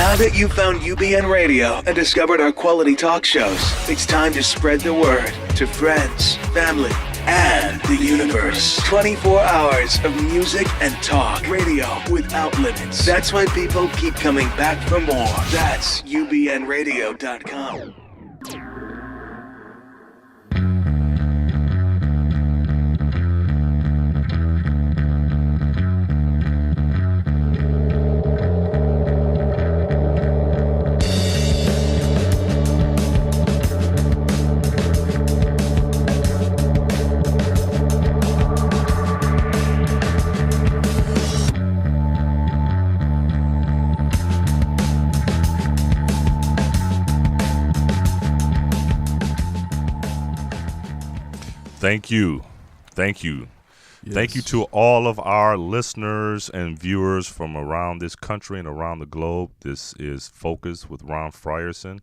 Now that you've found UBN Radio and discovered our quality talk shows, it's time to spread the word to friends, family, and the universe. 24 hours of music and talk. Radio without limits. That's why people keep coming back for more. That's UBNradio.com. Thank you. Thank you. Yes. Thank you to all of our listeners and viewers from around this country and around the globe. This is Focus with Ron Frierson.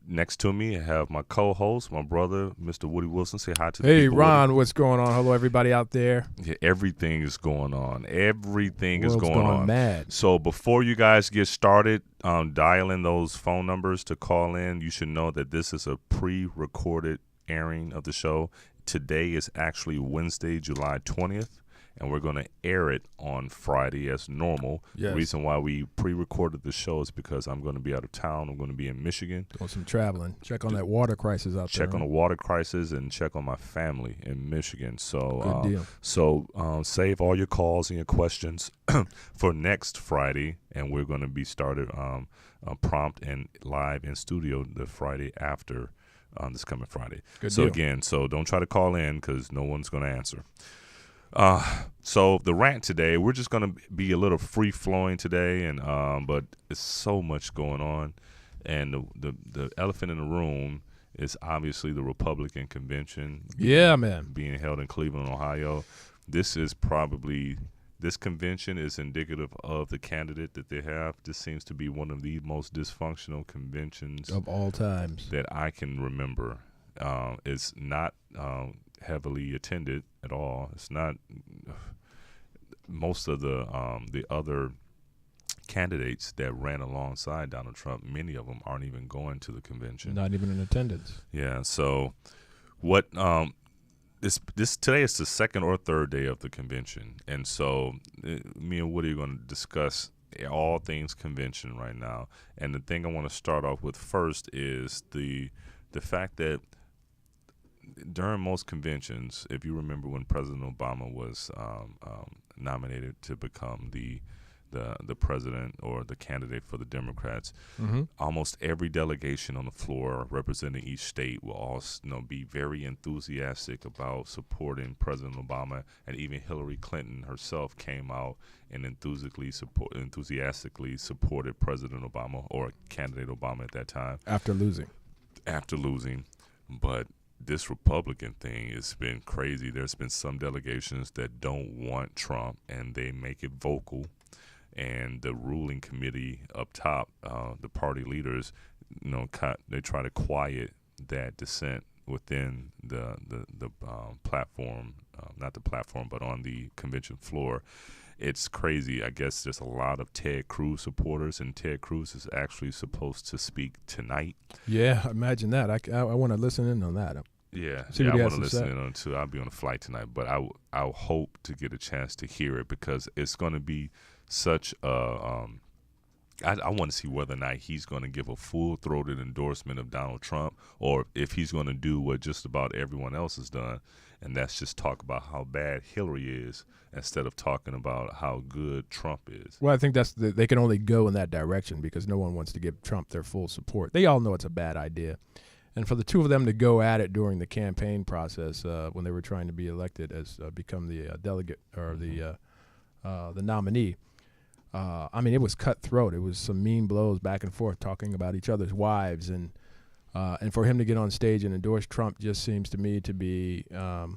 Next to me, I have my co-host, my brother, Mr. Woody Wilson. Say hi to the people. Hey, Ron, what's going on? Hello, everybody out there. Yeah, everything is going on. Everything is World's going gone on. mad. So before you guys get started dialing those phone numbers to call in, you should know that this is a pre-recorded airing of the show. Today is actually Wednesday, July 20th, and we're going to air it on Friday as normal. Yes. The reason why we pre-recorded the show is because I'm going to be out of town. I'm going to be in Michigan. Doing some traveling. Check on that water crisis out there. Check on the water crisis and check on my family in Michigan. So, Good deal. Save all your calls and your questions for next Friday, and we're going to be started prompt and live in studio the Friday after. This coming Friday. Good so deal. Again, so don't try to call in because no one's going to answer. So the rant today, we're just going to be a little free flowing today, and but it's so much going on, and the elephant in the room is obviously the Republican convention. Yeah, man. Being held in Cleveland, Ohio. This convention is indicative of the candidate that they have. This seems to be one of the most dysfunctional conventions Of all times. that I can remember. It's not heavily attended at all. It's not. Most of the other candidates that ran alongside Donald Trump, many of them aren't even going to the convention. Not even in attendance. Yeah. So, what? This today is the second or third day of the convention, and so me and Woody are going to discuss all things convention right now. And the thing I want to start off with first is the fact that during most conventions, if you remember when President Obama was nominated to become the president or the candidate for the Democrats, almost every delegation on the floor representing each state will all be very enthusiastic about supporting President Obama, and even Hillary Clinton herself came out and enthusiastically supported President Obama, or candidate Obama at that time. After losing. But this Republican thing has been crazy. There's been some delegations that don't want Trump, and they make it vocal. And the ruling committee up top, the party leaders, they try to quiet that dissent within the platform, not the platform, but on the convention floor. It's crazy. I guess there's a lot of Ted Cruz supporters, and Ted Cruz is actually supposed to speak tonight. Yeah, imagine that. I want to listen in on that. Yeah, See what he I has want to to listen say. in on it too. I'll be on a flight tonight, but I hope to get a chance to hear it, because it's going to be such a I want to see whether or not he's going to give a full-throated endorsement of Donald Trump, or if he's going to do what just about everyone else has done, and that's just talk about how bad Hillary is instead of talking about how good Trump is. Well, I think they can only go in that direction because no one wants to give Trump their full support. They all know it's a bad idea. And for the two of them to go at it during the campaign process when they were trying to be elected as become the delegate or the nominee, it was cutthroat. It was some mean blows back and forth, talking about each other's wives, and for him to get on stage and endorse Trump just seems to me to be, the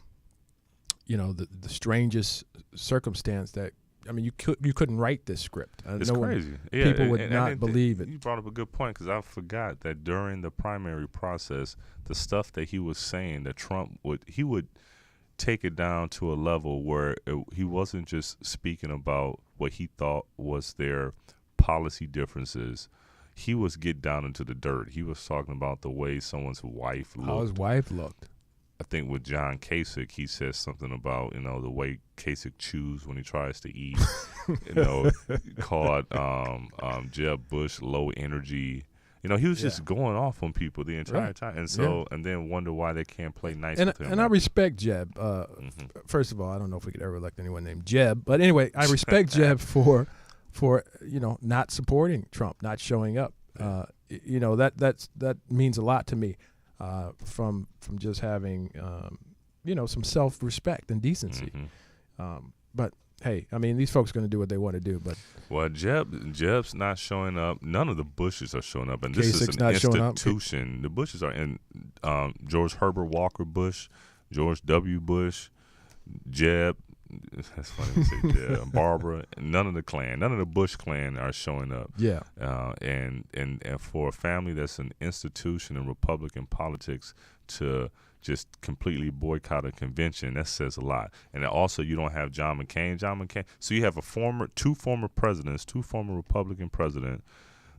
strangest circumstance that. I mean, you couldn't write this script. It's crazy. People would not believe it. You brought up a good point, because I forgot that during the primary process, the stuff that he was saying that Trump would take it down to a level where he wasn't just speaking about what he thought was their policy differences. He was get down into the dirt. He was talking about the way someone's wife looked. How his wife looked. I think with John Kasich, he says something about, the way Kasich chews when he tries to eat. Called Jeb Bush low energy. He was just going off on people the entire time. And so, and then wonder why they can't play nice with him. And I respect Jeb. First of all, I don't know if we could ever elect anyone named Jeb. But anyway, I respect Jeb for not supporting Trump, not showing up. That means a lot to me. From just having some self-respect and decency. But hey, I mean, these folks are going to do what they want to do. But Jeb's not showing up. None of the Bushes are showing up, and this is an institution. The Bushes are in George Herbert Walker Bush, George W. Bush, Jeb. That's funny to say Jeb. Barbara. None of the clan, none of the Bush clan are showing up. Yeah. And for a family that's an institution in Republican politics to just completely boycott a convention, that says a lot. And also, you don't have John McCain. So you have two former presidents, two former Republican presidents.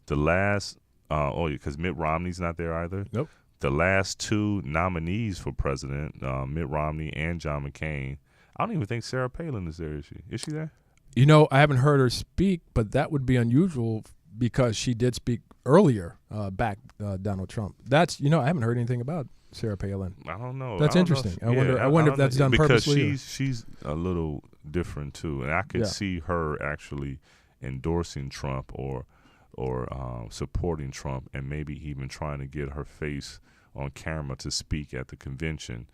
The last, because Mitt Romney's not there either. Nope. The last two nominees for president, Mitt Romney and John McCain. I don't even think Sarah Palin is there, is she? Is she there? I haven't heard her speak, but that would be unusual because she did speak earlier, back Donald Trump. That's I haven't heard anything about Sarah Palin. I don't know. That's interesting. I wonder if that's done purposely. Because she's a little different too, and I could see her actually endorsing Trump or supporting Trump, and maybe even trying to get her face on camera to speak at the convention.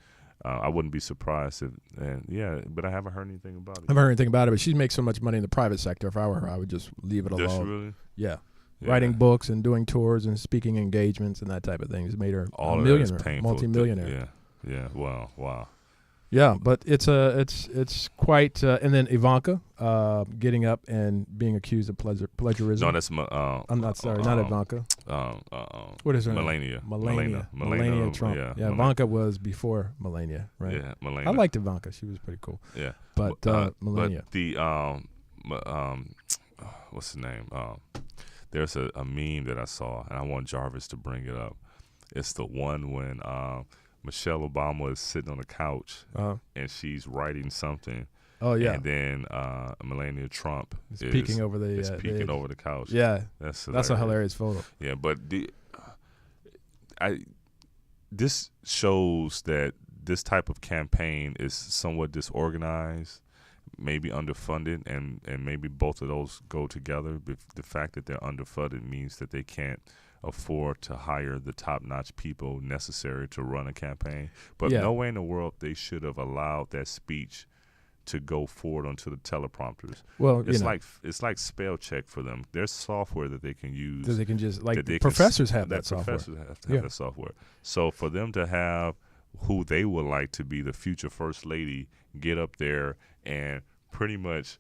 I wouldn't be surprised but I haven't heard anything about it. I haven't heard anything about it, but she makes so much money in the private sector. If I were her, I would just leave it alone. Does she really? Yeah. Writing books and doing tours and speaking engagements and that type of thing has made her a millionaire, multi-millionaire. Yeah. Wow. Yeah, but it's quite. And then Ivanka getting up and being accused of plagiarism. No, that's I'm not sorry, not Ivanka. What is her Melania. name? Melania Trump. Yeah, Ivanka was before Melania, right? Yeah, Melania. I liked Ivanka. She was pretty cool. Yeah, but Melania. But the what's the name? There's a meme that I saw, and I want Jarvis to bring it up. It's the one when Michelle Obama is sitting on the couch and she's writing something. Oh yeah. And then Melania Trump is peeking over over the couch. Yeah. That's a hilarious photo. Yeah, but this shows that this type of campaign is somewhat disorganized, maybe underfunded, and maybe both of those go together. The fact that they're underfunded means that they can't afford to hire the top-notch people necessary to run a campaign. But no way in the world they should have allowed that speech to go forward onto the teleprompters. Well, it's like spell check for them. There's software that they can use. That they can just professors have that software. Professors have to have that software. So for them to have who they would like to be the future first lady get up there and pretty much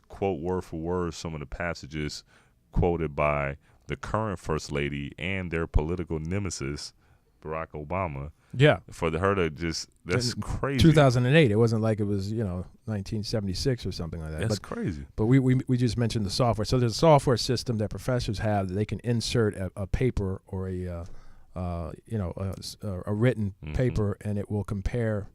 quote word for word some of the passages quoted by the current first lady and their political nemesis, Barack Obama. Yeah. For her to that's crazy. 2008. It wasn't like it was, 1976 or something like that. That's crazy. But we just mentioned the software. So there's a software system that professors have that they can insert a paper or a written paper, and it will compare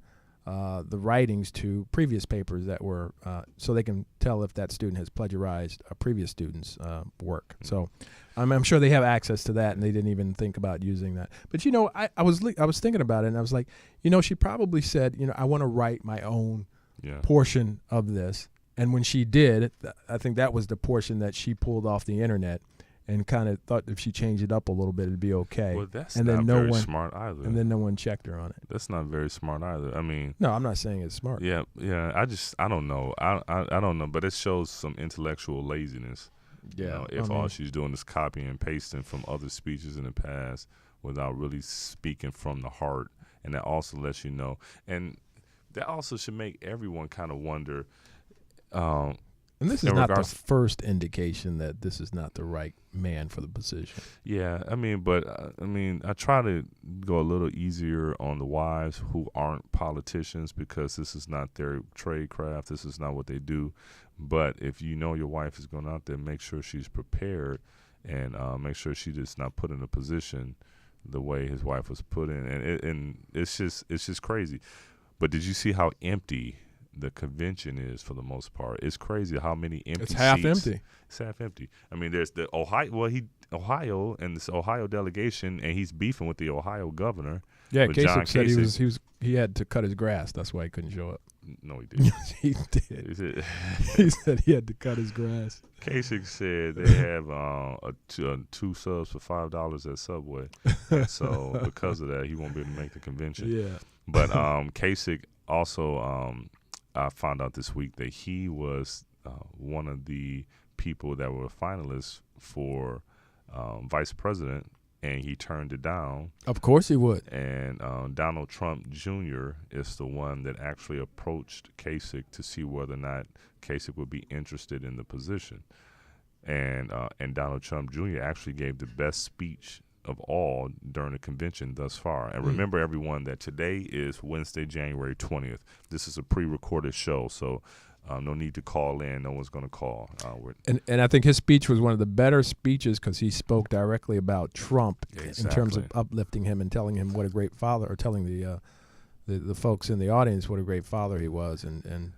the writings to previous papers that were, so they can tell if that student has plagiarized a previous student's work. So I'm sure they have access to that, and they didn't even think about using that. But I was thinking about it, and I was like, she probably said, I want to write my own portion of this. And when she did, I think that was the portion that she pulled off the internet, and kind of thought if she changed it up a little bit, it'd be okay. Well, that's and not then very smart either. And then no one checked her on it. That's not very smart either. I mean, no, I'm not saying it's smart. Yeah. I don't know. I don't know, but it shows some intellectual laziness. Yeah. If all she's doing is copying and pasting from other speeches in the past without really speaking from the heart, and that also lets you know, and that also should make everyone kind of wonder. And this is not the first indication that this is not the right man for the position. Yeah, I try to go a little easier on the wives who aren't politicians, because this is not their trade craft. This is not what they do. But if you know your wife is going out there, make sure she's prepared, and make sure she just not put in a position the way his wife was put in, and it's just crazy. But did you see how empty the convention is for the most part? It's crazy how many empty It's half seats. empty. It's half empty. I mean, there's the Ohio and this Ohio delegation, and he's beefing with the Ohio governor. Yeah, with John Kasich said he had to cut his grass. That's why he couldn't show up. No, he didn't. He did. He said he had to cut his grass. Kasich said they have two subs for $5 at Subway. So because of that, he won't be able to make the convention. Yeah. But Kasich also, I found out this week that he was one of the people that were finalists for vice president, and he turned it down. Of course he would. And Donald Trump Jr. is the one that actually approached Kasich to see whether or not Kasich would be interested in the position. And Donald Trump Jr. actually gave the best speech of all during the convention thus far. And remember, everyone, that today is Wednesday, January 20th. This is a pre-recorded show, so no need to call in. No one's going to call. And I think his speech was one of the better speeches because he spoke directly about Trump in terms of uplifting him and telling him what a great father, or telling the folks in the audience what a great father he was, and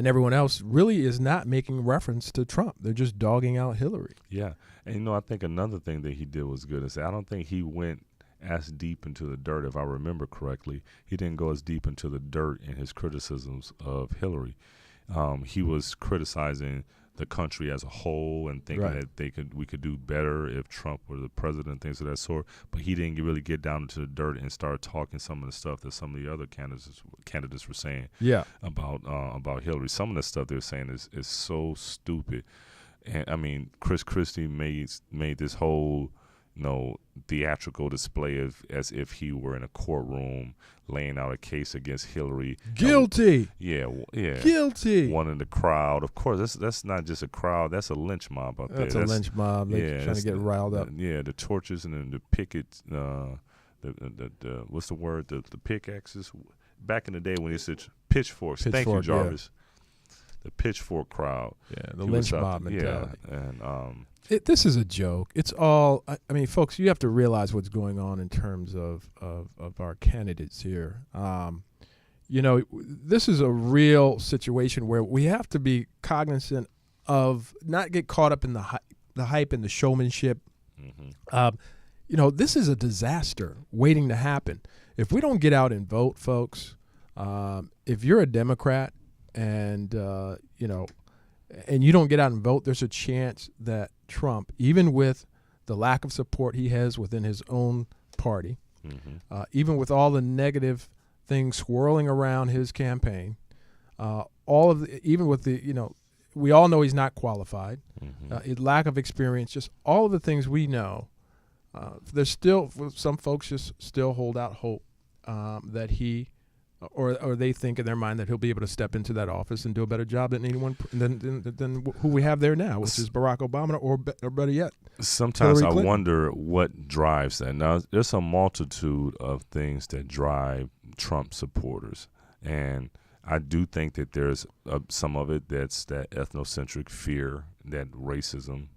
everyone else really is not making reference to Trump. They're just dogging out Hillary. Yeah, and I think another thing that he did was good is I don't think he went as deep into the dirt. If I remember correctly, he didn't go as deep into the dirt in his criticisms of Hillary. He was criticizing the country as a whole and thinking that we could do better if Trump were the president, things of that sort. But he didn't really get down into the dirt and start talking some of the stuff that some of the other candidates were saying. Yeah. About Hillary. Some of the stuff they were saying is so stupid. And I mean, Chris Christie made this whole theatrical display of as if he were in a courtroom laying out a case against Hillary. Guilty. Yeah. Guilty. One in the crowd. Of course, that's not just a crowd. That's a lynch mob out there. That's a lynch mob. They're trying to get riled up. The torches and then the pickets. The what's the word? The pickaxes. Back in the day when they said pitchforks. Thank you, Jarvis. Yeah. The pitchfork crowd. Yeah, the lynch mob mentality. Yeah, and this is a joke. It's all. I mean, folks, you have to realize what's going on in terms of our candidates here. This is a real situation where we have to be cognizant of not get caught up in the hype and the showmanship. Mm-hmm. This is a disaster waiting to happen. If we don't get out and vote, folks, if you're a Democrat and and you don't get out and vote, there's a chance that Trump, even with the lack of support he has within his own party, even with all the negative things swirling around his campaign, even with we all know he's not qualified, lack of experience, just all of the things we know, there's still, some folks just still hold out hope that he, or they think in their mind that he'll be able to step into that office and do a better job than anyone than who we have there now, which is Barack Obama, or better yet, sometimes I wonder what drives that. Now, there's a multitude of things that drive Trump supporters, and I do think that there's some of it that's that ethnocentric fear, that racism,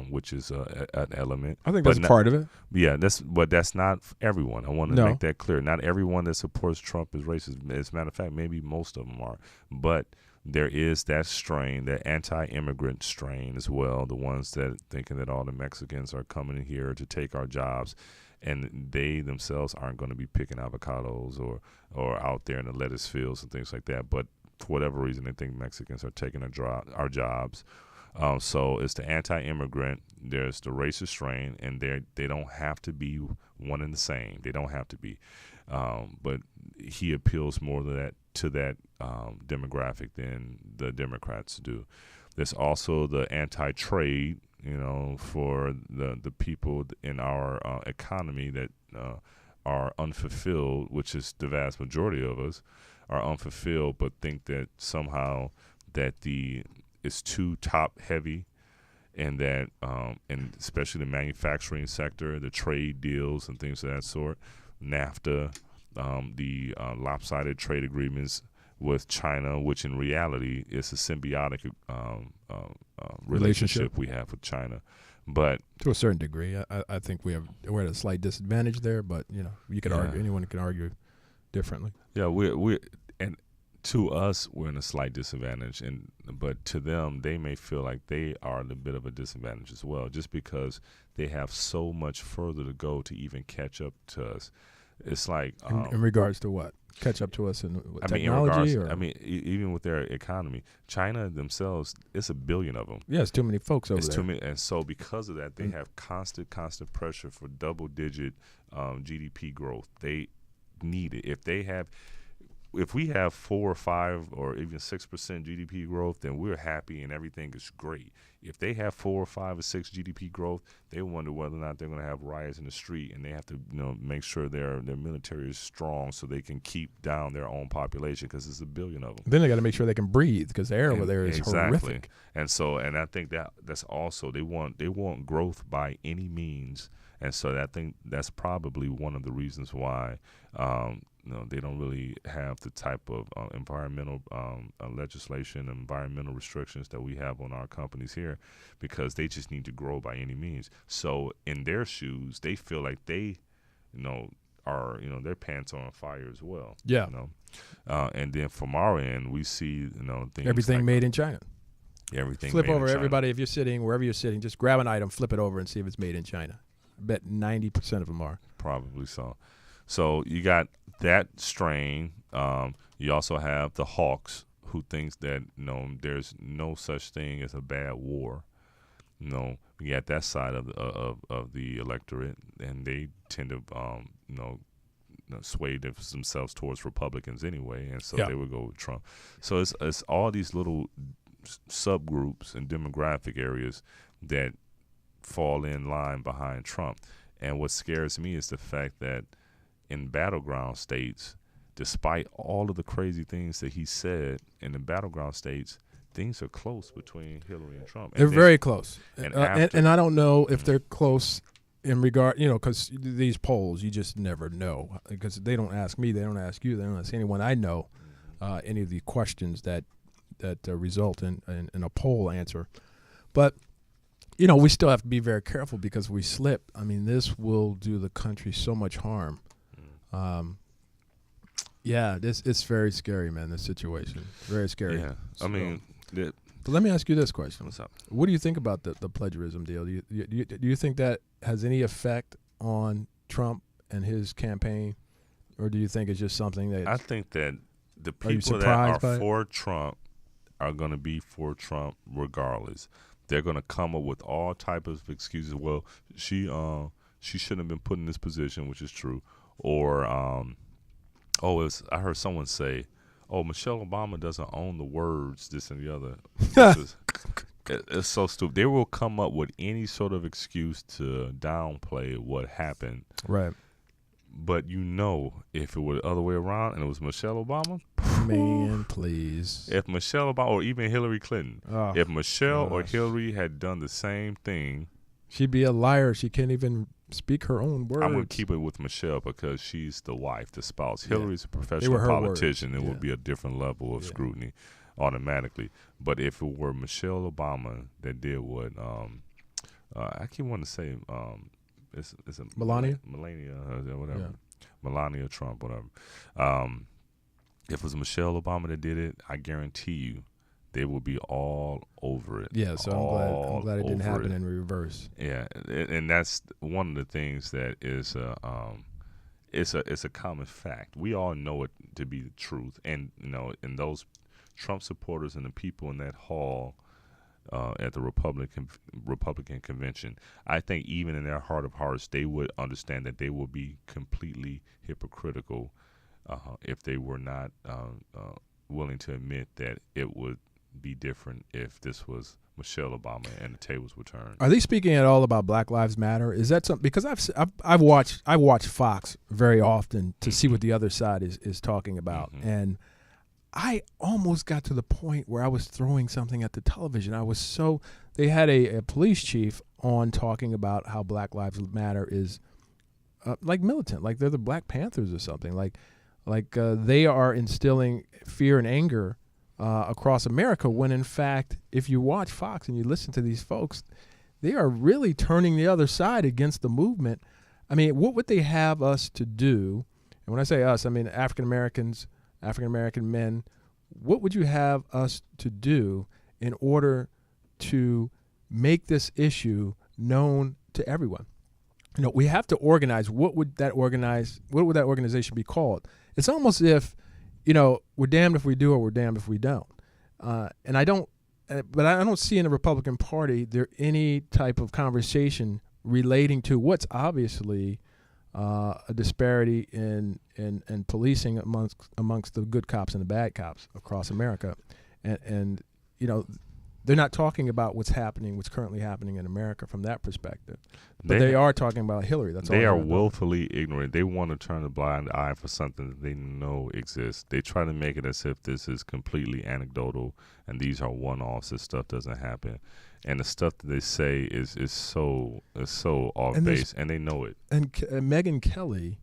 which is an element. I think that's part of it. Yeah, but that's not everyone. I want to make that clear. Not everyone that supports Trump is racist. As a matter of fact, maybe most of them are. But there is that strain, that anti-immigrant strain as well, the ones that thinking that all the Mexicans are coming in here to take our jobs, and they themselves aren't going to be picking avocados or out there in the lettuce fields and things like that. But for whatever reason, they think Mexicans are taking our jobs. So it's the anti-immigrant, there's the racist strain, and they don't have to be one and the same. They don't have to be. But he appeals more to that demographic than the Democrats do. There's also the anti-trade, for the people in our economy that are unfulfilled, which is the vast majority of us, are unfulfilled, but think that somehow that it's too top heavy, and that and especially the manufacturing sector, the trade deals and things of that sort, NAFTA, the lopsided trade agreements with China, which in reality is a symbiotic relationship we have with China. But to a certain degree, I think we're at a slight disadvantage there. But you could argue, anyone can argue differently. Yeah, we and to us we're in a slight disadvantage, but to them they may feel like they are a bit of a disadvantage as well, just because they have so much further to go to even catch up to us. It's like in regards to what? Catch up to us in technology? Even with their economy. China themselves, it's 1 billion of them. Yeah, it's too many folks over it's there. Too many, and so because of that, they have constant pressure for double-digit GDP growth. They need it. If we have 4 or 5 or even 6% GDP growth, then we're happy and everything is great. If they have 4 or 5 or 6 GDP growth, they wonder whether or not they're going to have riots in the street, and they have to make sure their military is strong so they can keep down their own population, because there's 1 billion of them. Then they got to make sure they can breathe, because the air over there is horrific. And I think that's also they want growth by any means, and so I think that's probably one of the reasons why. They don't really have the type of environmental legislation, environmental restrictions that we have on our companies here, because they just need to grow by any means. So in their shoes, they feel like they, are their pants are on fire as well. Yeah. And then from our end, we see things everything like, made in China. Everything. Flip made over in China. everybody. If you're sitting wherever you're sitting, just grab an item, flip it over, and see if it's made in China. I bet 90% of them are. Probably so. So you got that strain. You also have the hawks, who thinks that there's no such thing as a bad war. We got that side of the electorate, and they tend to sway themselves towards Republicans anyway, and so they would go with Trump. So it's all these little subgroups and demographic areas that fall in line behind Trump. And what scares me is the fact that in battleground states, despite all of the crazy things that he said in the battleground states, things are close between Hillary and Trump. They're very close. And I don't know if they're close in regard, because these polls, you just never know, because they don't ask me, they don't ask you, they don't ask anyone I know any of the questions that result in a poll answer. But we still have to be very careful, because we slip. I mean, this will do the country so much harm. It's very scary, man, this situation. Very scary. Yeah. So, but let me ask you this question. What's up? What do you think about the plagiarism deal? Do you think that has any effect on Trump and his campaign, or do you think it's just something that... I think that the people that are for Trump are going to be for Trump regardless. They're going to come up with all types of excuses. Well, she shouldn't have been put in this position, which is true. Or, I heard someone say, Michelle Obama doesn't own the words, this and the other. It's so stupid. They will come up with any sort of excuse to downplay what happened. Right. But if it were the other way around and it was Michelle Obama, man, please. If Michelle Obama or even Hillary Clinton, if Michelle or Hillary had done the same thing, she'd be a liar. She can't even speak her own words. I'm going to keep it with Michelle because she's the wife, the spouse. Hillary's a professional politician. It would be a different level of scrutiny automatically. But if it were Michelle Obama that did what, I keep wanting to say, it's a Melania, whatever, Melania Trump, whatever. If it was Michelle Obama that did it, I guarantee you, they will be all over it. Yeah, so I'm glad it didn't happen in reverse. Yeah, and that's one of the things that is it's a common fact. We all know it to be the truth, and and those Trump supporters and the people in that hall at the Republican convention, I think even in their heart of hearts, they would understand that they would be completely hypocritical if they were not willing to admit that it would be different if this was Michelle Obama and the tables were turned. Are they speaking at all about Black Lives Matter? Is that something? Because I've watched Fox very often to see what the other side is talking about, and I almost got to the point where I was throwing something at the television. They had a police chief on talking about how Black Lives Matter is like militant, like they're the Black Panthers or something. Like like they are instilling fear and anger across America, when in fact, if you watch Fox and you listen to these folks, they are really turning the other side against the movement. I mean, what would they have us to do? And when I say us, I mean African Americans, African American men. What would you have us to do in order to make this issue known to everyone? You know, we have to organize. What would that organization be called? It's almost if, you know, we're damned if we do or we're damned if we don't. And I don't see in the Republican Party there any type of conversation relating to what's obviously a disparity in policing amongst the good cops and the bad cops across America, and you know, they're not talking about what's currently happening in America from that perspective. But they are talking about Hillary. That's all. They are willfully ignorant. They want to turn a blind eye for something that they know exists. They try to make it as if this is completely anecdotal and these are one-offs. This stuff doesn't happen, and the stuff that they say is so off base, and they know it. And Megyn Kelly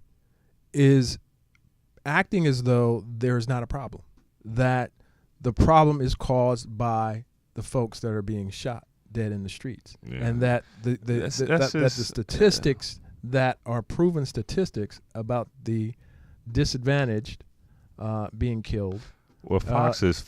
is acting as though there's not a problem. That the problem is caused by the folks that are being shot dead in the streets, and that the statistics that are proven statistics about the disadvantaged being killed. Well, Fox is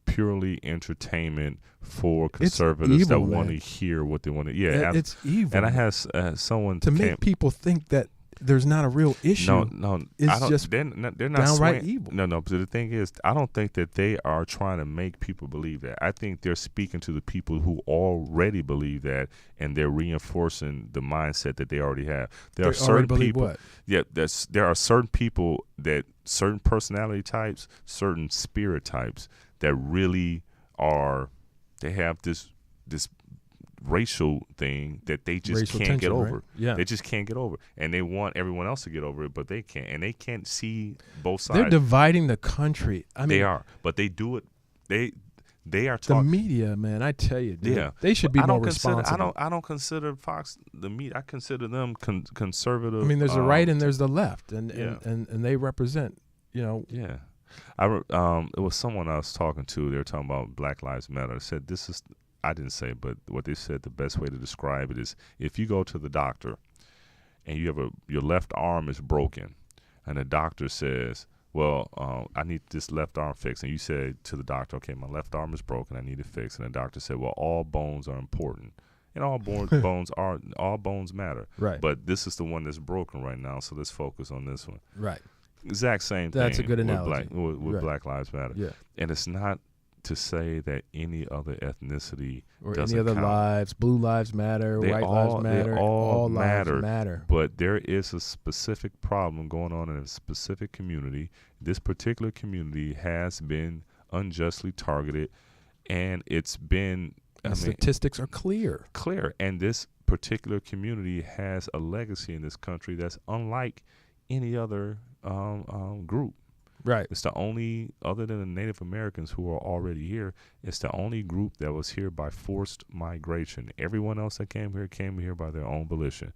purely entertainment for conservatives that want to hear what they want to. Yeah, it's evil. And I had someone to make people think that there's not a real issue. No, it's just they're not downright evil. No, but the thing is, I don't think that they are trying to make people believe that. I think they're speaking to the people who already believe that, and they're reinforcing the mindset that they already have. There are certain people. What? Yeah, there are certain people that certain personality types, certain spirit types that really are. They have this racial thing that they just racial can't tension, get over. Right? Yeah. They just can't get over. And they want everyone else to get over it, but they can't. And they can't see both sides. They're dividing the country. I mean, they are. But they do it. They are talking. The media, man, I tell you, dude, yeah. they should be more responsible. I don't consider Fox the media. I consider them conservative. I mean, there's the right and there's the left, and they represent, you know. Yeah. It was someone I was talking to. They were talking about Black Lives Matter. I said, this is, I didn't say, but what they said, the best way to describe it is if you go to the doctor and you have your left arm is broken, and the doctor says, well, I need this left arm fixed. And you said to the doctor, okay, my left arm is broken. I need it fixed. And the doctor said, well, all bones are important. And all bones matter. Right. But this is the one that's broken right now, so let's focus on this one. Right. Exact same thing. That's a good analogy. With right. Black Lives Matter. Yeah. And it's not to say that any other ethnicity or doesn't any other count. lives, blue lives matter, white lives matter, they all lives matter. But there is a specific problem going on in a specific community. This particular community has been unjustly targeted, and it's been. Statistics are clear. And this particular community has a legacy in this country that's unlike any other group. Right. It's the only, other than the Native Americans who are already here, it's the only group that was here by forced migration. Everyone else that came here by their own volition.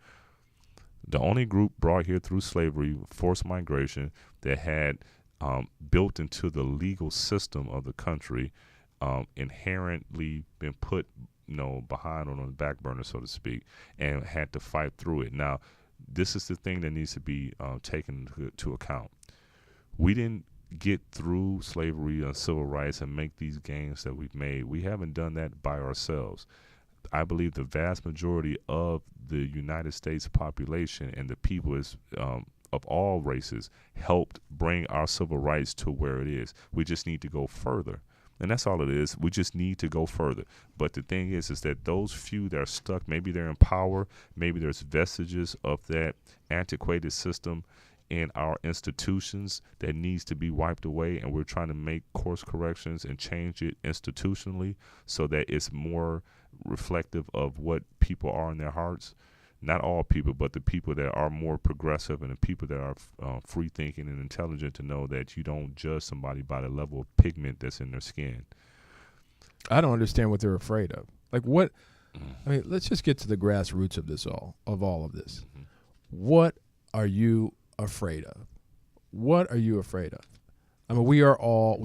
The only group brought here through slavery, forced migration, that had built into the legal system of the country, inherently been put, behind on the back burner, so to speak, and had to fight through it. Now, this is the thing that needs to be taken to account. We didn't get through slavery and civil rights and make these gains that we've made. We haven't done that by ourselves. I believe the vast majority of the United States population and the people of all races helped bring our civil rights to where it is. We just need to go further. And that's all it is. We just need to go further. But the thing is that those few that are stuck, maybe they're in power, maybe there's vestiges of that antiquated system in our institutions that needs to be wiped away, and we're trying to make course corrections and change it institutionally so that it's more reflective of what people are in their hearts. Not all people, but the people that are more progressive and the people that are free thinking and intelligent, to know that you don't judge somebody by the level of pigment that's in their skin. I don't understand what they're afraid of. Like what? I mean, let's just get to the grassroots of all of this. Mm-hmm. What are you afraid of? What are you afraid of? I mean, we're all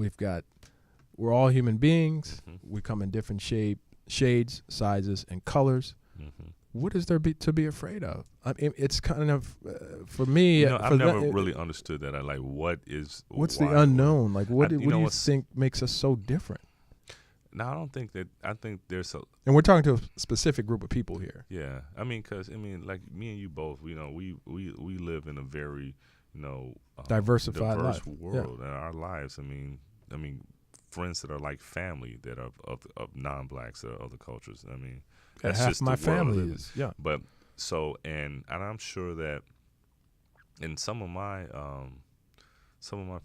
human beings. Mm-hmm. We come in different shades, sizes, and colors. Mm-hmm. What is there to be afraid of? I mean, it's kind of for me. I've never really understood that. What's the unknown? Like, what do you think makes us so different? No, I don't think that. I think there's a. And we're talking to a specific group of people here. Yeah, I mean, like me and you both, we live in a very, diverse life. world in our lives. I mean, friends that are like family that are of non-blacks or other cultures. I mean, that's half just my the world family is. Yeah. But so and I'm sure that in some of my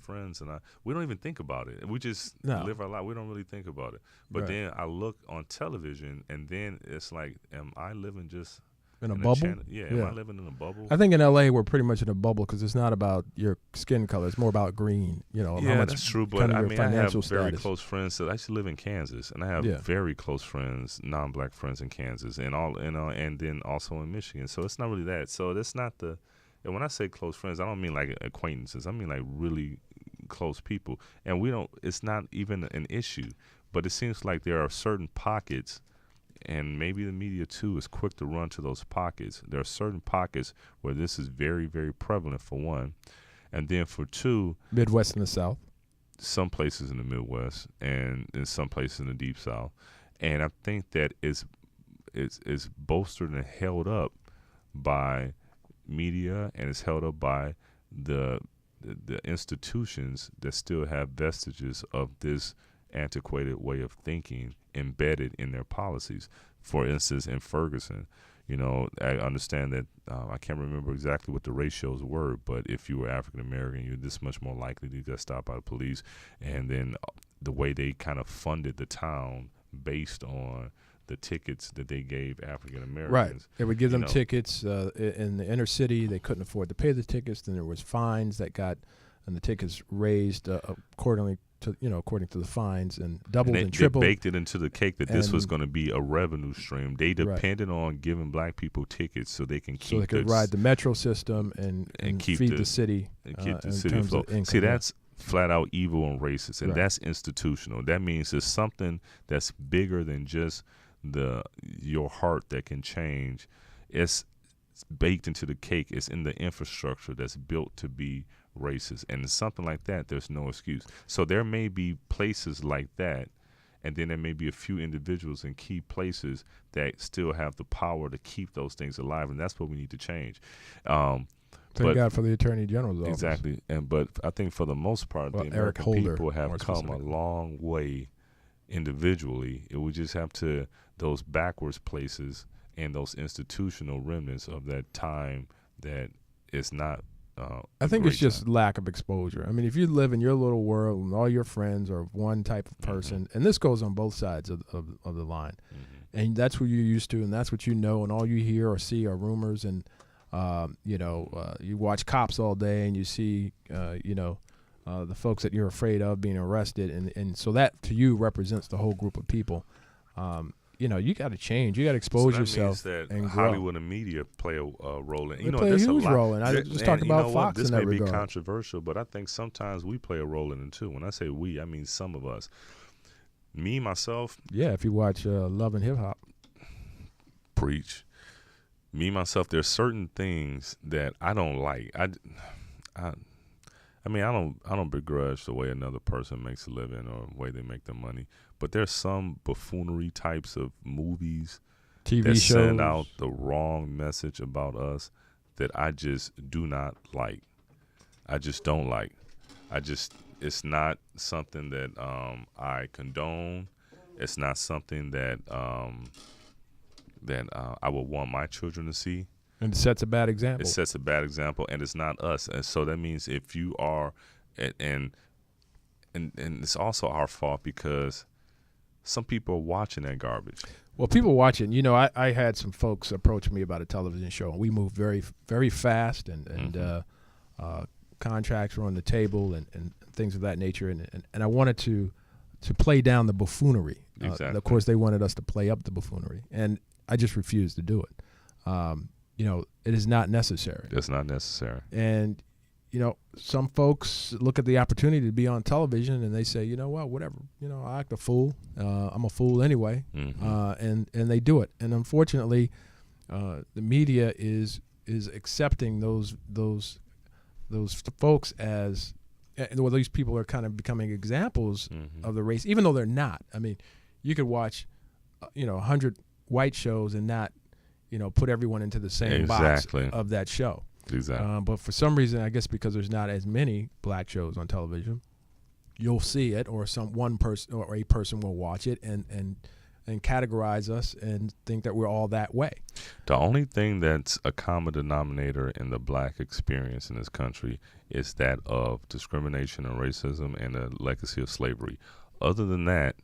friends and we don't even think about it. We just live our life. We don't really think about it. But then I look on television, and then it's like, am I living just in a bubble? Am I living in a bubble? I think in L.A. we're pretty much in a bubble because it's not about your skin color. It's more about green. How much that's true. But I mean, I have very close friends that actually live in Kansas, and I have very close friends, non-black friends in Kansas, and and then also in Michigan. So it's not really that. So it's not the. And when I say close friends, I don't mean like acquaintances. I mean like really close people. And it's not even an issue. But it seems like there are certain pockets, and maybe the media too is quick to run to those pockets. There are certain pockets where this is very, very prevalent, for one. And then for two, Midwest and the South. Some places in the Midwest and in some places in the Deep South. And I think that it's bolstered and held up by media, and it's held up by the institutions that still have vestiges of this antiquated way of thinking embedded in their policies. For instance, in Ferguson, I understand that I can't remember exactly what the ratios were, but if you were African American, you're this much more likely to get stopped by the police. And then the way they kind of funded the town based on the tickets that they gave African Americans. Right. They would give them tickets in the inner city. They couldn't afford to pay the tickets. Then there was fines and the tickets raised accordingly to according to the fines, and doubled and tripled. They baked it into the cake that this was going to be a revenue stream. They depended on giving black people tickets so they can ride the metro system and keep feed the city and keep the city afloat. See, that's flat out evil and racist, and that's institutional. That means there's something that's bigger than just your heart that can change. It's baked into the cake. It's in the infrastructure that's built to be racist, and something like that, there's no excuse. So there may be places like that, and then there may be a few individuals in key places that still have the power to keep those things alive, and that's what we need to change. Thank God for the Attorney General's office. Exactly, but I think for the most part, the American people have come a long way individually. It would just have to those backwards places and those institutional remnants of that time that is not. I think it's just lack of exposure. I mean, if you live in your little world and all your friends are one type of person, and this goes on both sides of the line, and that's what you're used to, and that's what and all you hear or see are rumors, and you watch Cops all day, and you see the folks that you're afraid of being arrested, and so that to you represents the whole group of people. You got to change. You got to expose yourself. Means that and Hollywood and media play a role in. They play a huge role, and I just talked about Fox this in that may regard. Be controversial, but I think sometimes we play a role in it too. When I say we, I mean some of us. Me myself. Yeah, if you watch Love and Hip Hop. Preach. Me myself. There's certain things that I don't like. I don't begrudge the way another person makes a living or the way they make their money. But there's some buffoonery types of movies TV that shows send out the wrong message about us that I just do not like. I just don't like. It's not something that I condone. It's not something that I would want my children to see. And it sets a bad example. It sets a bad example, and it's not us. And so that means if you are, and it's also our fault because some people are watching that garbage. Well, people watching, I had some folks approach me about a television show, and we moved very, very fast, and contracts were on the table and things of that nature, and I wanted to play down the buffoonery. Exactly. Of course, they wanted us to play up the buffoonery, and I just refused to do it. It is not necessary. It's not necessary. And, some folks look at the opportunity to be on television and they say, you know what, whatever, I act a fool. I'm a fool anyway, and they do it. And unfortunately, the media is accepting those folks as, well, these people are kind of becoming examples of the race, even though they're not. I mean, you could watch, 100 white shows and not, put everyone into the same box of that show. Exactly. But for some reason, I guess because there's not as many black shows on television, you'll see it, or one person or a person will watch it and categorize us and think that we're all that way. The only thing that's a common denominator in the black experience in this country is that of discrimination and racism and the legacy of slavery. Other than that,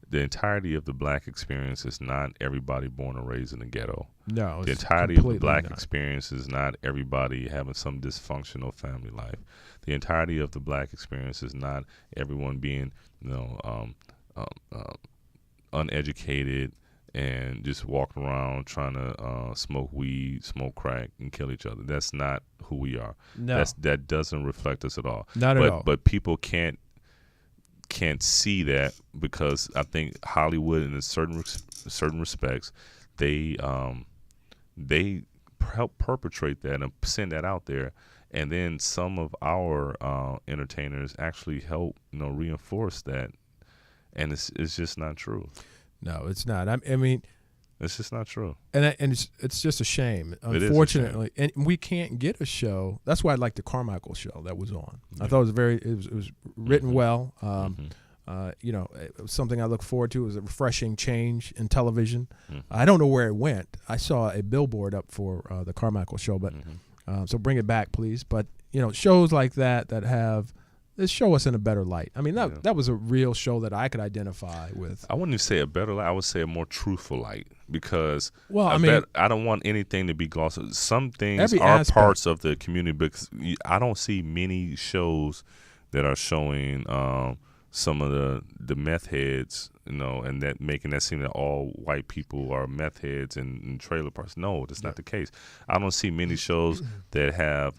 the entirety of the black experience is not everybody born and raised in the ghetto. No, the entirety of the black experience is not everybody having some dysfunctional family life. The entirety of the black experience is not everyone being, uneducated and just walking around trying to smoke weed, smoke crack, and kill each other. That's not who we are. No. That doesn't reflect us at all. Not at all. But people can't see that because I think Hollywood, in certain respects, they help perpetrate that and send that out there, and then some of our entertainers actually help reinforce that, and it's just not true. No, it's not. I mean, it's just not true, and it's just a shame. Unfortunately, and we can't get a show. That's why I like the Carmichael show that was on. Yeah. I thought it was written well. It was something I look forward to. It was a refreshing change in television. I don't know where it went. I saw a billboard up for the Carmichael show, but so bring it back, please. But shows like that have. Let's show us in a better light. I mean, that was a real show that I could identify with. I wouldn't say a better light. I would say a more truthful light because I don't want anything to be glossed. Some things are parts of the community because I don't see many shows that are showing some of the meth heads, and that making that seem that all white people are meth heads and trailer parks. No, that's not the case. I don't see many shows that have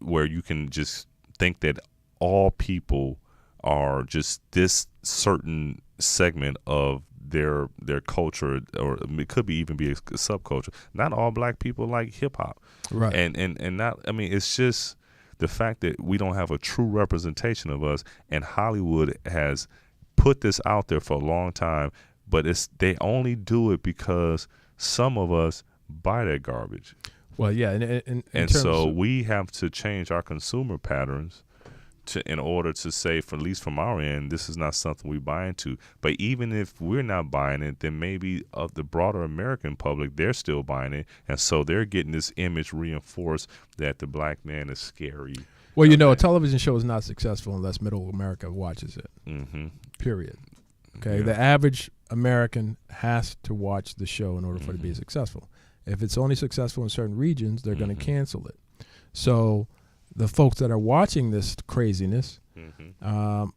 where you can just think that all people are just this certain segment of their culture, or it could even be a subculture. Not all black people like hip hop, right? And not. I mean, it's just the fact that we don't have a true representation of us, and Hollywood has put this out there for a long time, but they only do it because some of us buy that garbage. Well, yeah, and so we have to change our consumer patterns in order to say, at least from our end, this is not something we buy into. But even if we're not buying it, then maybe of the broader American public, they're still buying it, and so they're getting this image reinforced that the black man is scary. Well, a television show is not successful unless middle America watches it. Mm-hmm. Period. Okay, Yeah. The average American has to watch the show in order for it to be successful. If it's only successful in certain regions, they're going to cancel it. So the folks that are watching this craziness are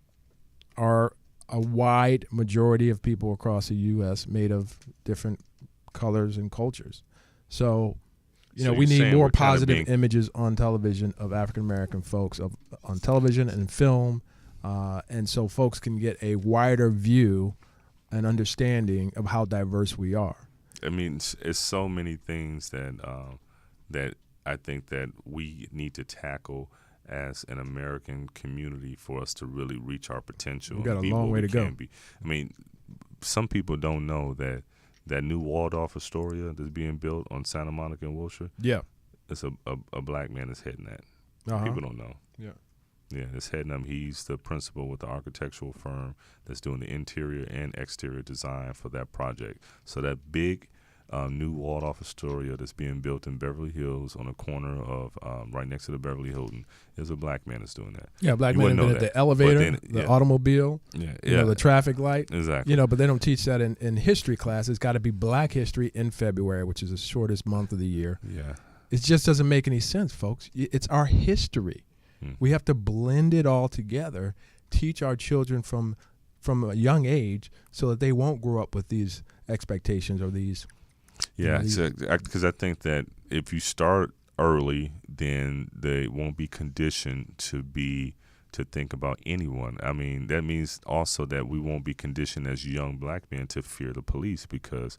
a wide majority of people across the U.S. made of different colors and cultures. So, we need more positive images on television of African-American folks on television and film, and so folks can get a wider view and understanding of how diverse we are. I mean, it's so many things that I think that we need to tackle as an American community for us to really reach our potential. We've got a long way to go. I mean, some people don't know that new Waldorf Astoria that's being built on Santa Monica and Wilshire. Yeah, it's a black man that's heading that. People don't know. Yeah, it's heading up. He's the principal with the architectural firm that's doing the interior and exterior design for that project. So that big new Waldorf Astoria that's being built in Beverly Hills on a corner of right next to the Beverly Hilton is a black man that's doing that. Yeah, black man at the elevator, the automobile, the traffic light. Exactly. But they don't teach that in history class. It's got to be Black History in February, which is the shortest month of the year. Yeah. It just doesn't make any sense, folks. It's our history. We have to blend it all together, teach our children from a young age so that they won't grow up with these expectations or these. Yeah, because I think that if you start early, then they won't be conditioned to think about anyone. I mean, that means also that we won't be conditioned as young black men to fear the police, because,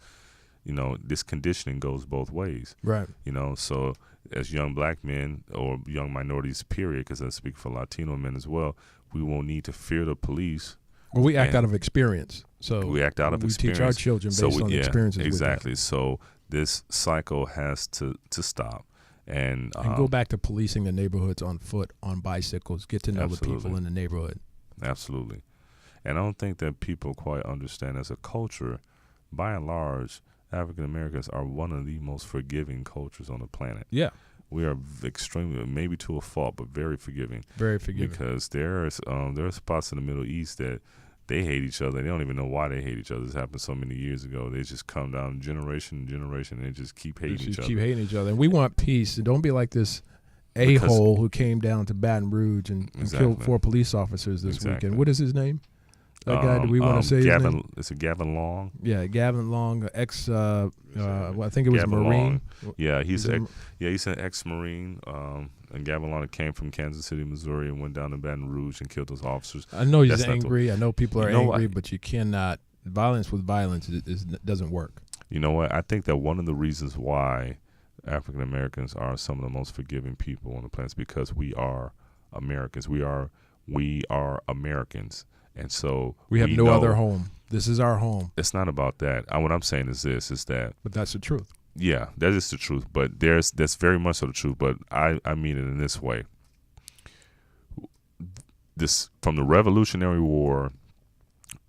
this conditioning goes both ways. Right. So as young black men or young minorities, period, because I speak for Latino men as well, we won't need to fear the police. Well, we act out of experience. So we act out of experience. We teach our children based on experiences. Exactly. With that. So this cycle has to stop. And go back to policing the neighborhoods on foot, on bicycles, get to know the people in the neighborhood. Absolutely. And I don't think that people quite understand, as a culture, by and large, African Americans are one of the most forgiving cultures on the planet. Yeah. We are extremely, maybe to a fault, but very forgiving. Very forgiving. Because there are spots in the Middle East that they hate each other. They don't even know why they hate each other. This happened so many years ago. They just come down generation to generation, and they just keep hating each other. Keep hating each other. And we want peace. And don't be like this a-hole who came down to Baton Rouge and killed 4 police officers this weekend. What is his name? That guy, do we want to say Gavin, his name? Is it Gavin Long? Yeah, Gavin Long, I think it was Gavin Marine. Long. Yeah, he's an ex-Marine. And Gavin Long came from Kansas City, Missouri, and went down to Baton Rouge and killed those officers. I know he's angry. I know people are angry, but you cannot. Violence with violence doesn't work. You know what? I think that one of the reasons why African Americans are some of the most forgiving people on the planet is because we are Americans. We are Americans. And so we have no other home. This is our home. It's not about that. What I'm saying is that. But that's the truth. Yeah, that is the truth. But that's very much so the truth. But I mean it in this way. This, from the Revolutionary War,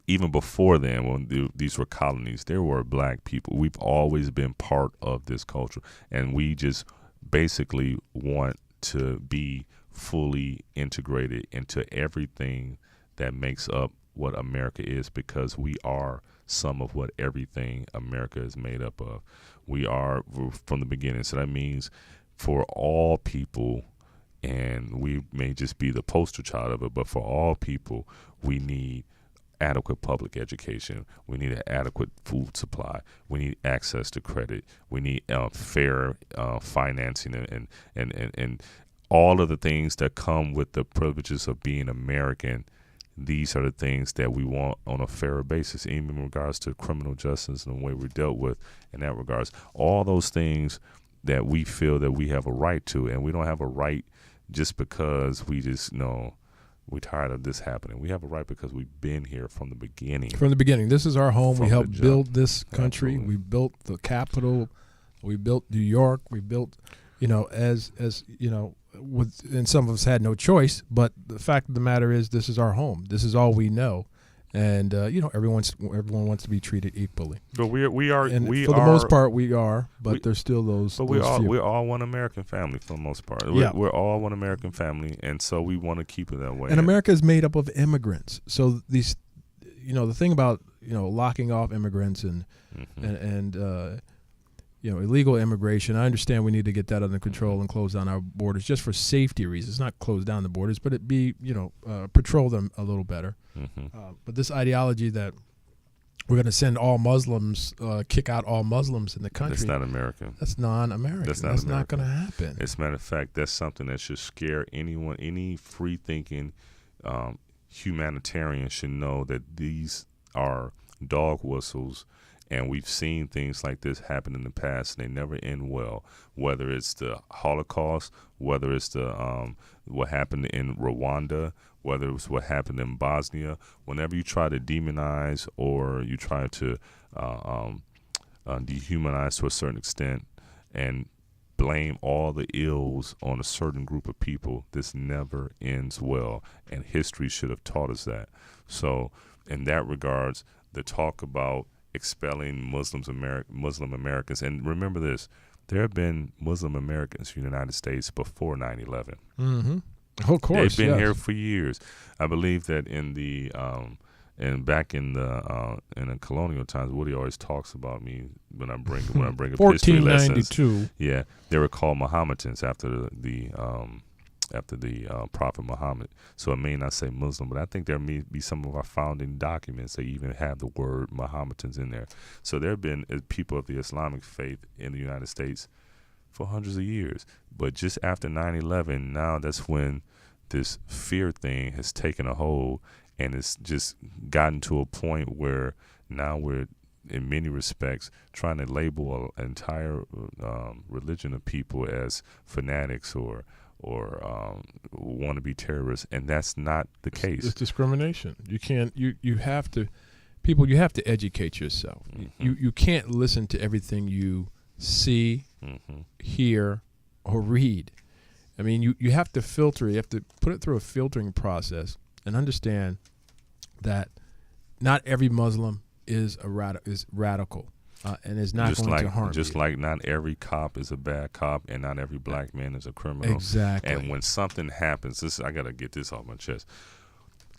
even before then, when these were colonies, there were black people. We've always been part of this culture, and we just basically want to be fully integrated into everything that makes up what America is, because we are some of what everything America is made up of. We are from the beginning. So that means for all people, and we may just be the poster child of it, but for all people, we need adequate public education. We need an adequate food supply. We need access to credit. We need fair financing and all of the things that come with the privileges of being American. These are the things that we want on a fairer basis, even in regards to criminal justice and the way we're dealt with in that regards. All those things that we feel that we have a right to, and we don't have a right just because we just know we're tired of this happening. We have a right because we've been here from the beginning. From the beginning. This is our home. We helped build this country. Absolutely. We built the Capitol. We built New York. We built, as and some of us had no choice, but the fact of the matter is this is our home. This is all we know. And everyone wants to be treated equally. But we are, and for the most part we are, but there's still those. But we're all one American family for the most part. We're all one American family, and so we want to keep it that way. And America is made up of immigrants. So these, the thing about locking off immigrants and illegal immigration. I understand we need to get that under control and close down our borders just for safety reasons. Not close down the borders, but it be patrol them a little better. But this ideology that we're going to send all Muslims, kick out all Muslims in the country. That's not American. That's non-American. That's not going to happen. As a matter of fact, that's something that should scare anyone. Any free-thinking humanitarian should know that these are dog whistles. And we've seen things like this happen in the past, and they never end well. Whether it's the Holocaust, whether it's the what happened in Rwanda, whether it's what happened in Bosnia. Whenever you try to demonize or you try to dehumanize to a certain extent and blame all the ills on a certain group of people, this never ends well. And history should have taught us that. So in that regards, the talk about expelling Muslim Americans. And remember this, there have been Muslim Americans in the United States before 9/11. Mm-hmm. Of course, they've been here for years. I believe that in the back in the colonial times, Woody always talks about me when I bring up history lessons. 1492. Yeah, they were called Mohammedans after the Prophet Muhammad. So it may not say Muslim, but I think there may be some of our founding documents that even have the word Mohammedans in there. So there have been people of the Islamic faith in the United States for hundreds of years. But just after 9/11, now that's when this fear thing has taken a hold, and it's just gotten to a point where now we're, in many respects, trying to label an entire religion of people as fanatics or want to be terrorists, and that's not the case. It's discrimination. You can't. You have to. People, you have to educate yourself. Mm-hmm. You can't listen to everything you see, Mm-hmm. hear, or read. I mean, you have to filter. You have to put it through a filtering process and understand that not every Muslim is radical and is not going to harm you. Just like not every cop is a bad cop and not every black man is a criminal. Exactly. And when something happens, I got to get this off my chest.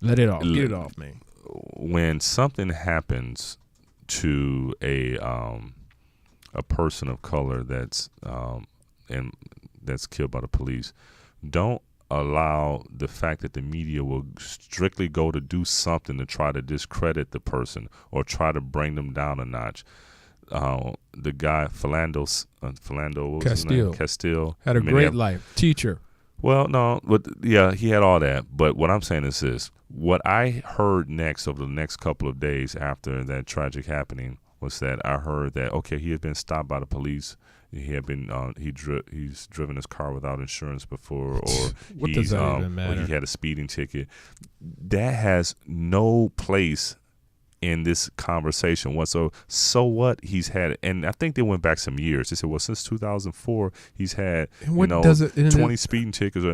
Let it off. Get it off, man. When something happens to a person of color that's killed by the police, don't allow the fact that the media will strictly go to do something to try to discredit the person or try to bring them down a notch. The guy Philando Castile had a great life. Teacher. Well, no, but yeah, he had all that. But what I'm saying is this: what I heard next over the next couple of days after that tragic happening was that I heard that he had been stopped by the police. He had been he's driven his car without insurance before, or what does that even matter? Or he had a speeding ticket. That has no place in this conversation whatsoever. So what? He's had, and I think they went back some years. They said, well, since 2004, he's had 20 speeding tickets.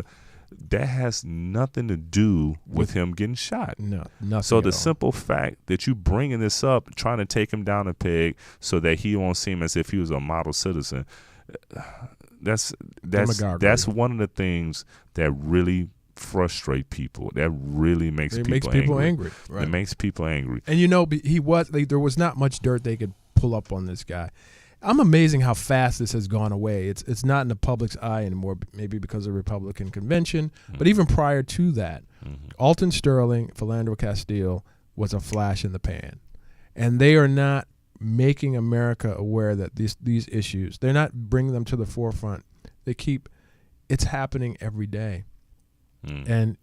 That has nothing to do with him getting shot. No, nothing. So the simple fact that you bringing this up, trying to take him down a peg so that he won't seem as if he was a model citizen, that's one of the things that really frustrate people. That really makes people angry. Right. It makes people angry. And there was not much dirt they could pull up on this guy. I'm amazing how fast this has gone away. It's not in the public's eye anymore, maybe because of the Republican convention. Mm-hmm. But even prior to that, Alton Sterling, Philando Castile was a flash in the pan. And they are not making America aware that these issues, they're not bringing them to the forefront. It's happening every day. And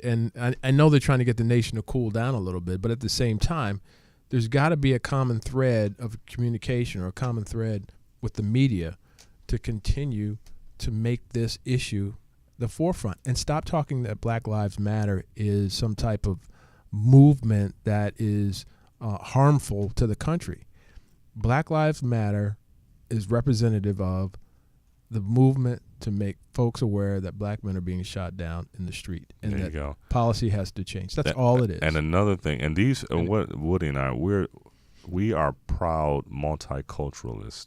I know they're trying to get the nation to cool down a little bit, but at the same time, there's got to be a common thread of communication or a common thread with the media to continue to make this issue the forefront and stop talking that Black Lives Matter is some type of movement that is harmful to the country. Black Lives Matter is representative of the movement to make folks aware that black men are being shot down in the street, and that policy has to change. That's all it is. And another thing, and these, what Woody and I, we are proud multiculturalists.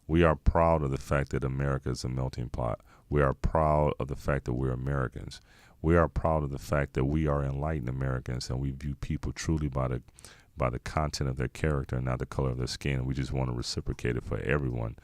We are proud of the fact that America is a melting pot. We are proud of the fact that we're Americans. We are proud of the fact that we are enlightened Americans, and we view people truly by the content of their character and not the color of their skin. We just want to reciprocate it for everyone.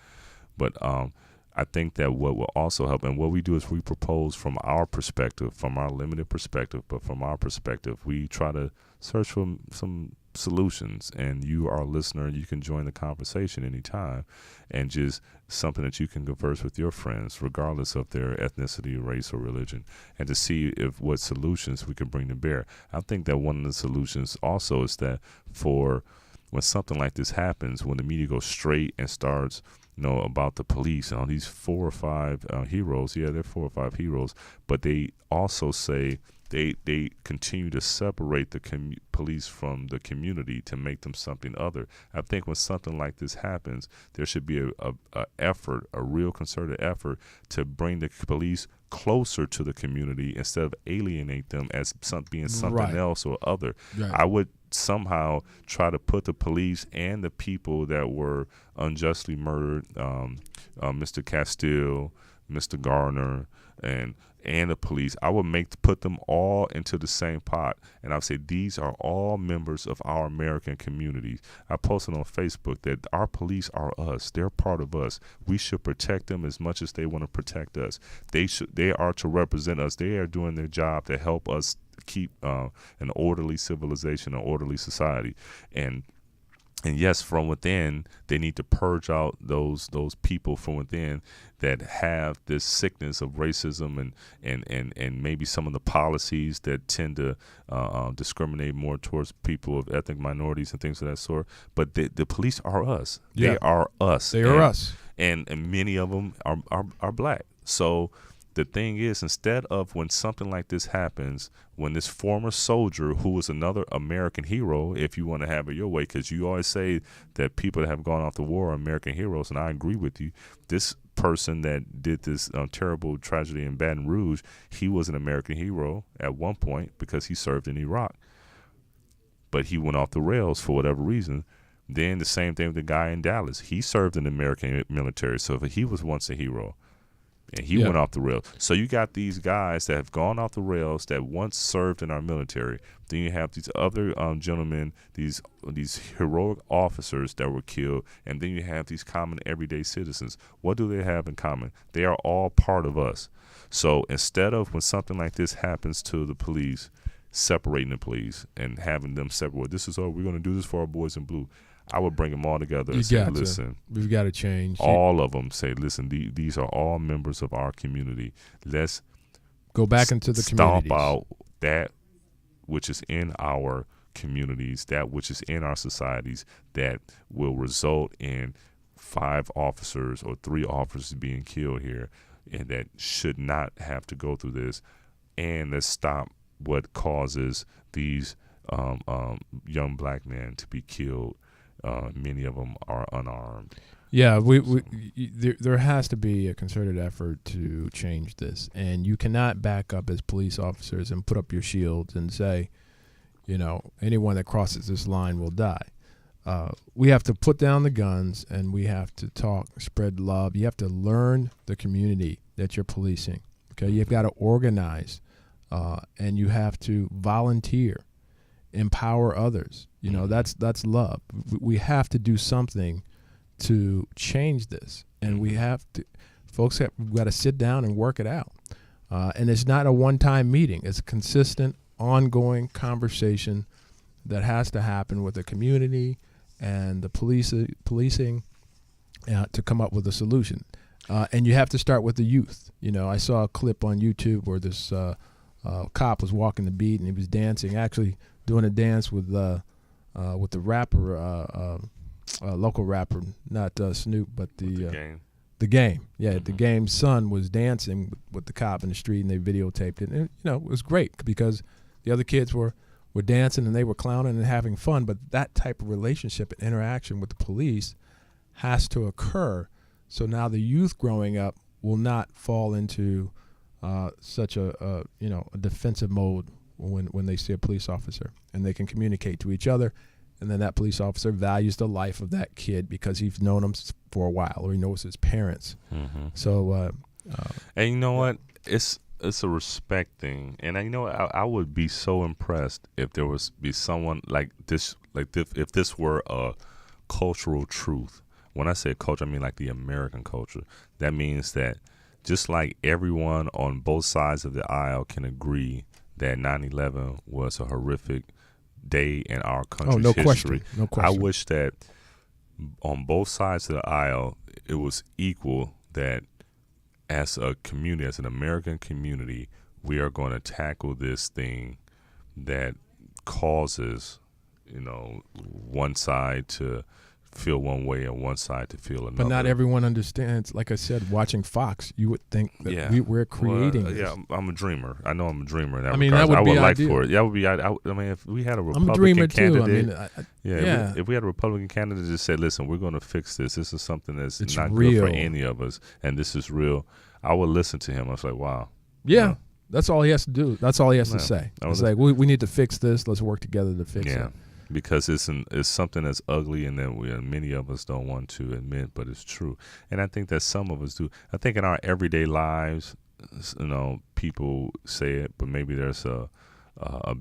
But I think that what will also help, and what we do is we propose from our perspective, from our limited perspective, but from our perspective, we try to search for some solutions. And you, our listener, you can join the conversation anytime, and just something that you can converse with your friends, regardless of their ethnicity, race, or religion, and to see what solutions we can bring to bear. I think that one of the solutions also is that when something like this happens, when the media goes straight and starts about the police and all these 4 or 5 heroes. Yeah, they're 4 or 5 heroes, but they also say they continue to separate the police from the community to make them something other. I think when something like this happens, there should be a real concerted effort to bring the police closer to the community instead of alienate them as being something else or other. Right. I would somehow try to put the police and the people that were unjustly murdered, Mr. Castile, Mr. Garner, and the police, I would put them all into the same pot, and I would say these are all members of our American community. I posted on Facebook that our police are us; they're part of us. We should protect them as much as they want to protect us. They are to represent us. They are doing their job to help us keep an orderly civilization, an orderly society, and And yes, from within, they need to purge out those people from within that have this sickness of racism and maybe some of the policies that tend to discriminate more towards people of ethnic minorities and things of that sort. But the police are us. Yeah. They are us. They are us. And many of them are black. So the thing is, instead of when something like this happens, when this former soldier who was another American hero, if you want to have it your way, because you always say that people that have gone off the war are American heroes, and I agree with you. This person that did this terrible tragedy in Baton Rouge, he was an American hero at one point because he served in Iraq. But he went off the rails for whatever reason. Then the same thing with the guy in Dallas. He served in the American military, so he was once a hero. And he went off the rails. So you got these guys that have gone off the rails that once served in our military. Then you have these other gentlemen, these heroic officers that were killed. And then you have these common everyday citizens. What do they have in common? They are all part of us. So instead of when something like this happens to the police, separating the police and having them separate, this is all we're going to do this for our boys in blue. I would bring them all together and say, listen, we've got to change. All of them say, listen, these are all members of our community. Let's go back into the communities. Stomp out that which is in our communities, that which is in our societies that will result in 5 officers or 3 officers being killed here, and that should not have to go through this. And let's stop what causes these young black men to be killed. Many of them are unarmed. Yeah, there has to be a concerted effort to change this, and you cannot back up as police officers and put up your shields and say, anyone that crosses this line will die. We have to put down the guns, and we have to talk, spread love. You have to learn the community that you're policing. Okay, you've got to organize, and you have to volunteer, empower others. That's love. We have to do something to change this, and we have to. Folks have got to sit down and work it out. And it's not a one-time meeting. It's a consistent, ongoing conversation that has to happen with the community and the policing to come up with a solution. And you have to start with the youth. I saw a clip on YouTube where this cop was walking the beat and he was dancing, actually doing a dance with the rapper, local rapper, not Snoop, but the Game. The Game. Yeah, The Game's son was dancing with the cop in the street, and they videotaped it. And it was great because the other kids were dancing and they were clowning and having fun. But that type of relationship and interaction with the police has to occur. So now the youth growing up will not fall into such a defensive mode when they see a police officer, and they can communicate to each other. And then that police officer values the life of that kid because he's known him for a while, or he knows his parents. Mm-hmm. So, and you know what? It's a respect thing. And I would be so impressed if there be someone like this, if this were a cultural truth. When I say culture, I mean like the American culture. That means that just like everyone on both sides of the aisle can agree that 9/11 was a horrific day in our country's history. No question. I wish that on both sides of the aisle, it was equal that as a community, as an American community, we are going to tackle this thing that causes, one side to feel one way and one side to feel another. But not everyone understands. Like I said, watching Fox, you would think that we're creating this. Yeah, I'm a dreamer. I know I'm a dreamer in that regard. That would I would like ideal. for it. That would be. I mean, if we had a Republican I'm a dreamer candidate, too. If we had a Republican candidate that said, "Listen, we're going to fix this. This is something that's it's not real. good for any of us, and this is real," I would listen to him. I was like, "Wow." Yeah, that's all he has to do. That's all he has to say. It's like we need to fix this. Let's work together to fix it. Because it's something that's ugly and that many of us don't want to admit, but it's true. And I think that some of us do. I think in our everyday lives, people say it, but maybe there's a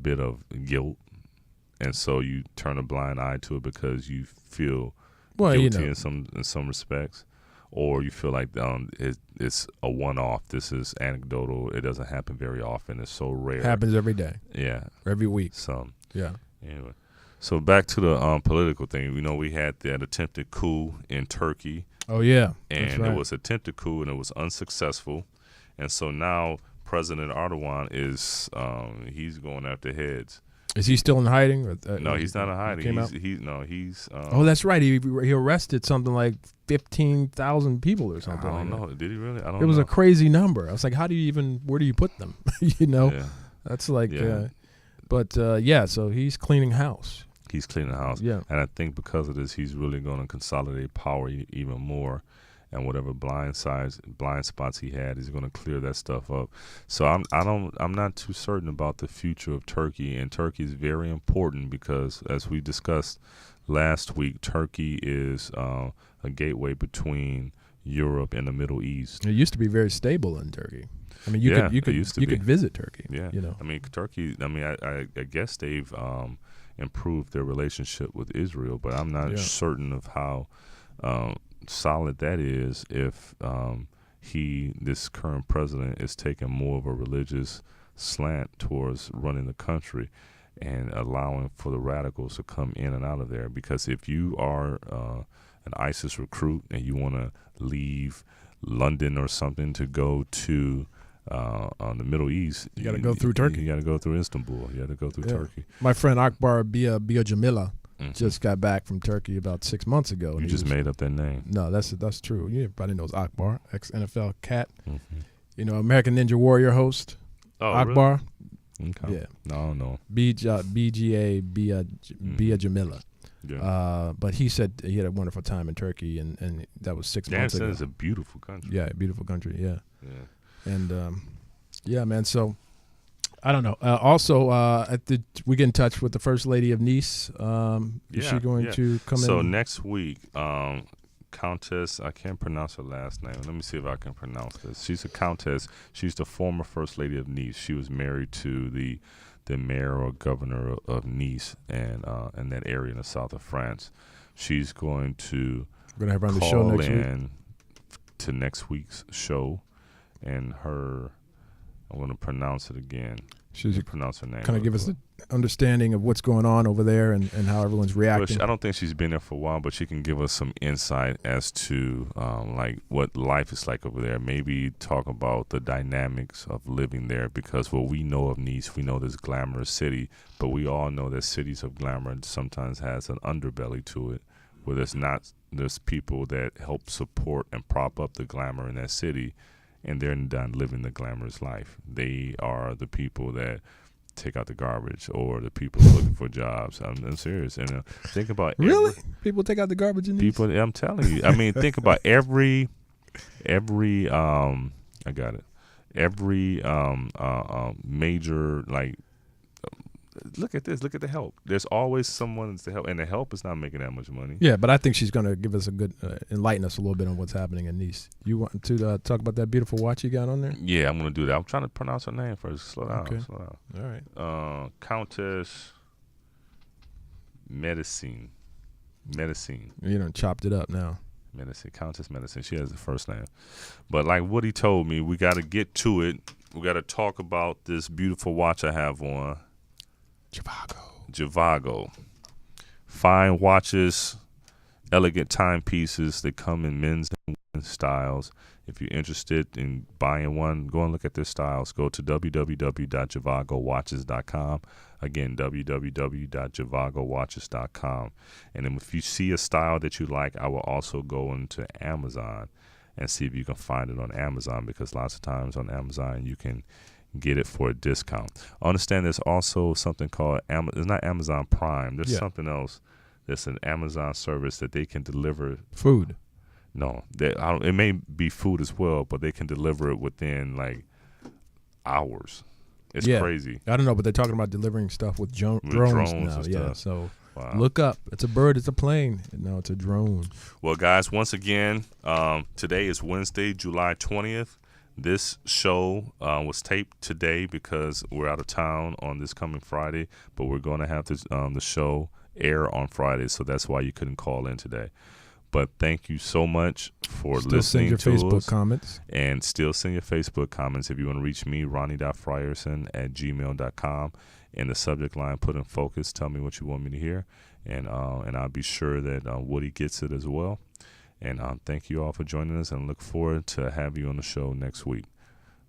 bit of guilt, and so you turn a blind eye to it because you feel guilty in some respects, or you feel like it's a one-off. This is anecdotal. It doesn't happen very often. It's so rare. It happens every day. Yeah. Every week. So yeah. Anyway. So back to the political thing. We had that attempted coup in Turkey. Oh yeah, and it was attempted coup and it was unsuccessful. And so now President Erdogan is he's going after heads. Is he still in hiding? No, he's not in hiding. He's oh, that's right. He arrested something like 15,000 people or something. I don't know. Did he really? I don't know. It was a crazy number. I was like, where do you put them? Yeah. That's like, Yeah. So he's cleaning house. He's cleaning the house. Yeah. And I think because of this, he's really going to consolidate power even more. And whatever blind spots he had, he's going to clear that stuff up. So I'm not too certain about the future of Turkey. And Turkey is very important because, as we discussed last week, Turkey is a gateway between Europe and the Middle East. It used to be very stable in Turkey. I mean, you could visit Turkey. Yeah. I mean, Turkey. I mean, I guess they've improved their relationship with Israel, but I'm not certain of how solid that is if this current president is taking more of a religious slant towards running the country and allowing for the radicals to come in and out of there. Because if you are an ISIS recruit and you want to leave London or something to go to on the Middle East, you got to go through Turkey. You got to go through Istanbul. You got to go through Turkey. My friend Akbar Bia Jamila just got back from Turkey about 6 months ago. You just made up that name. No, that's true. Everybody knows Akbar, ex-NFL cat. Mm-hmm. American Ninja Warrior host. Oh, Akbar. Really? Okay. Yeah. No. BGA Bia Jamila. Yeah. But he said he had a wonderful time in Turkey, and that was 6 months ago. It's a beautiful country. Yeah, a beautiful country. Yeah. Yeah. And man. So I don't know. Also, we get in touch with the First Lady of Nice. Is she going to come in? So next week, Countess, I can't pronounce her last name. Let me see if I can pronounce this. She's a countess. She's the former First Lady of Nice. She was married to the mayor or governor of Nice and in that area in the south of France. She's going to have her on the show next week. To next week's show, and I'm going to pronounce it again. She's pronounce her name. Kind of give us an understanding of what's going on over there and how everyone's reacting. I don't think she's been there for a while, but she can give us some insight as to like what life is like over there. Maybe talk about the dynamics of living there, because what we know of Nice, we know this glamorous city, but we all know that cities of glamour sometimes has an underbelly to it, where there's people that help support and prop up the glamour in that city, and they're not living the glamorous life. They are the people that take out the garbage, or the people looking for jobs. I'm serious. And think about people take out the garbage in these? People. I'm telling you. I mean, think about every I got it. Every major, like, look at this. Look at the help. There's always someone to help, and the help is not making that much money. Yeah, but I think she's going to give us a good, enlighten us a little bit on what's happening in Nice. You want to talk about that beautiful watch you got on there? Yeah, I'm going to do that. I'm trying to pronounce her name first. Slow down. Okay. Slow down. All right. Countess Medicine. You done chopped it up now. Countess Medicine. She has the first name. But like Woody told me, we got to get to it. We got to talk about this beautiful watch I have on. Javago. Fine watches, elegant timepieces. They come in men's and women's styles. If you're interested in buying one, go and look at their styles. Go to www.javagowatches.com. Again, www.javagowatches.com. And then if you see a style that you like, I will also go into Amazon and see if you can find it on Amazon, because lots of times on Amazon you can get it for a discount. Understand there's also something called it's not Amazon Prime. There's something else that's an Amazon service that they can deliver food. No, it may be food as well, but they can deliver it within like hours. It's crazy. I don't know, but they're talking about delivering stuff with drones now. Yeah, so look up. It's a bird. It's a plane. No, it's a drone. Well, guys, once again, today is Wednesday, July 20th. This show was taped today because we're out of town on this coming Friday, but we're going to have the show air on Friday, so that's why you couldn't call in today. But thank you so much for listening to us. Still send your Facebook comments. And still send your Facebook comments. If you want to reach me, Ronnie.Frierson@gmail.com. in the subject line, put in focus, tell me what you want me to hear, and I'll be sure that Woody gets it as well. And thank you all for joining us, and look forward to have you on the show next week.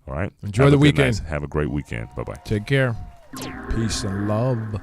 All right? Enjoy the weekend. Have a great weekend. Bye-bye. Take care. Peace and love.